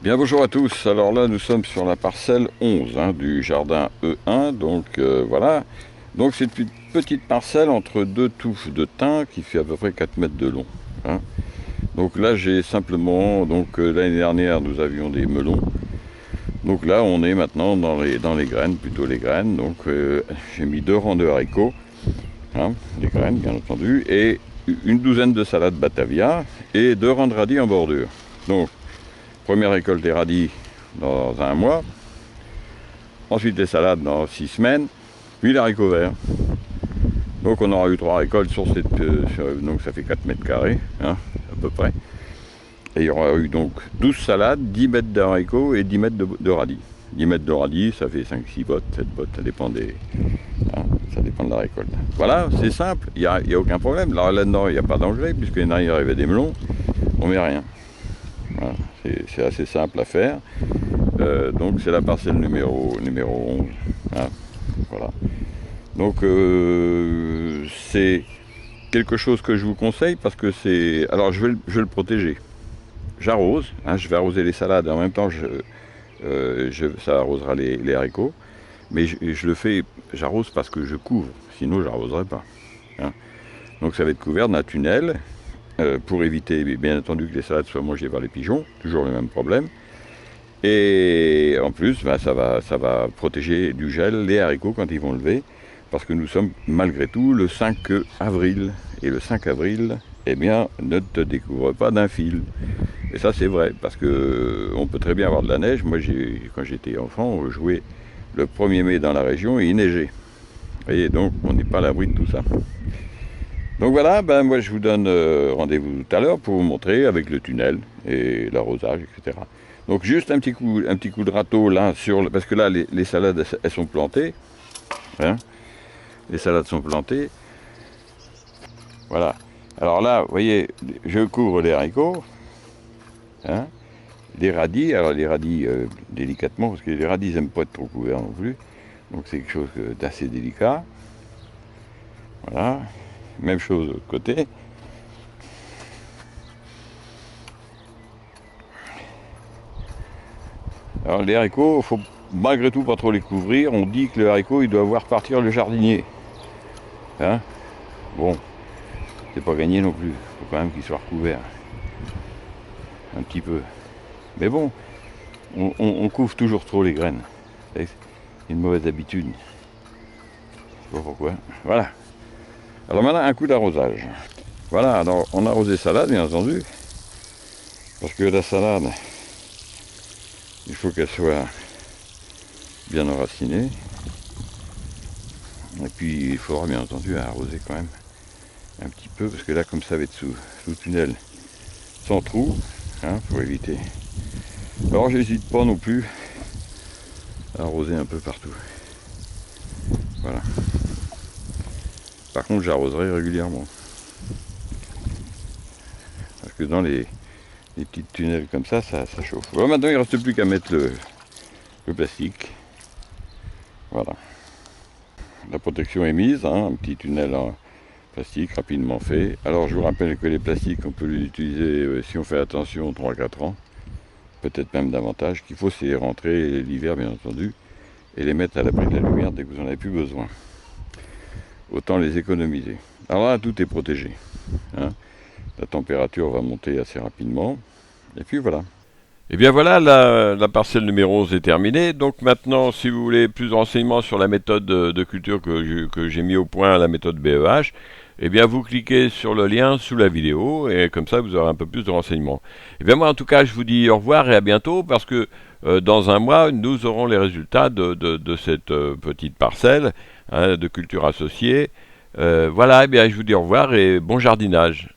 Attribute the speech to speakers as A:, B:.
A: Bien, bonjour à tous. Alors là, nous sommes sur la parcelle 11 du jardin E1. Donc voilà. Donc c'est une petite parcelle entre deux touffes de thym qui fait à peu près 4 mètres de long, hein. Donc là, j'ai simplement, l'année dernière, nous avions des melons. Donc là, on est maintenant dans les graines, plutôt les graines. Donc j'ai mis 2 rangs de haricots, hein, les graines bien entendu, et une douzaine de salades Batavia et 2 rangs de radis en bordure. Donc première récolte des radis dans un mois, ensuite les salades dans 6 semaines, puis les haricots verts. Donc on aura eu 3 récoltes sur cette... donc ça fait 4 mètres carrés, hein, à peu près. Et il y aura eu donc 12 salades, 10 mètres de haricots et 10 mètres de radis. 10 mètres de radis, ça fait 5-6 bottes, 7 bottes, ça dépend ça dépend de la récolte. Voilà, c'est simple, il n'y a aucun problème. Là-dedans, il n'y a pas d'engrais, puisque l'année dernière, il y avait des melons, on met rien. Voilà, c'est assez simple à faire. Donc c'est la parcelle numéro 11. Hein, voilà. Donc c'est quelque chose que je vous conseille parce que c'est... Alors je vais le protéger. J'arrose, hein, je vais arroser les salades, en même temps ça arrosera les haricots. Mais je le fais, j'arrose parce que je couvre, sinon j'arroserai pas, hein. Donc ça va être couvert d'un tunnel pour éviter bien entendu que les salades soient mangées par les pigeons, toujours le même problème. Et en plus, ça va protéger du gel les haricots quand ils vont lever, parce que nous sommes malgré tout le 5 avril. Et le 5 avril, eh bien, ne te découvre pas d'un fil. Et ça, c'est vrai, parce que on peut très bien avoir de la neige. Moi, quand j'étais enfant, on jouait le 1er mai dans la région et il neigeait. Vous voyez, donc on n'est pas à l'abri de tout ça. Donc voilà, moi je vous donne rendez-vous tout à l'heure pour vous montrer avec le tunnel et l'arrosage, etc. Donc juste un petit coup de râteau là parce que là les salades elles sont plantées, hein, les salades sont plantées. Voilà. Alors là, vous voyez, je couvre les haricots, hein, les radis. Alors les radis délicatement, parce que les radis n'aiment pas être trop couverts non plus. Donc c'est quelque chose d'assez délicat. Voilà. Même chose de l'autre côté. Alors les haricots, il faut malgré tout pas trop les couvrir. On dit que le haricot, il doit voir partir le jardinier, hein. Bon, c'est pas gagné non plus. Il faut quand même qu'il soit recouvert. Un petit peu. Mais bon, on couvre toujours trop les graines. C'est une mauvaise habitude. Je sais pas pourquoi. Voilà. Alors maintenant, un coup d'arrosage. Voilà, alors on arrose les salades, bien entendu. Parce que la salade, il faut qu'elle soit bien enracinée. Et puis il faudra bien entendu arroser quand même un petit peu, parce que là comme ça va être sous tunnel sans trou, hein, pour éviter. Alors j'hésite pas non plus à arroser un peu partout. Voilà. Par contre j'arroserai régulièrement. Parce que dans les petits tunnels comme ça chauffe. Bon, maintenant il ne reste plus qu'à mettre le plastique. Voilà. La protection est mise, hein, un petit tunnel en plastique rapidement fait. Alors je vous rappelle que les plastiques, on peut les utiliser si on fait attention 3-4 ans, peut-être même davantage. Qu'il faut, c'est les rentrer l'hiver bien entendu, et les mettre à l'abri de la lumière dès que vous n'en avez plus besoin. Autant les économiser. Alors là, tout est protégé, hein. La température va monter assez rapidement, et puis voilà. Et bien voilà, la parcelle numéro 11 est terminée. Donc maintenant, si vous voulez plus de renseignements sur la méthode de culture que j'ai mis au point, la méthode BEH, eh bien vous cliquez sur le lien sous la vidéo et comme ça vous aurez un peu plus de renseignements. Et bien moi en tout cas, je vous dis au revoir et à bientôt parce que dans un mois, nous aurons les résultats de cette petite parcelle, hein, de culture associée. Voilà, eh bien je vous dis au revoir et bon jardinage.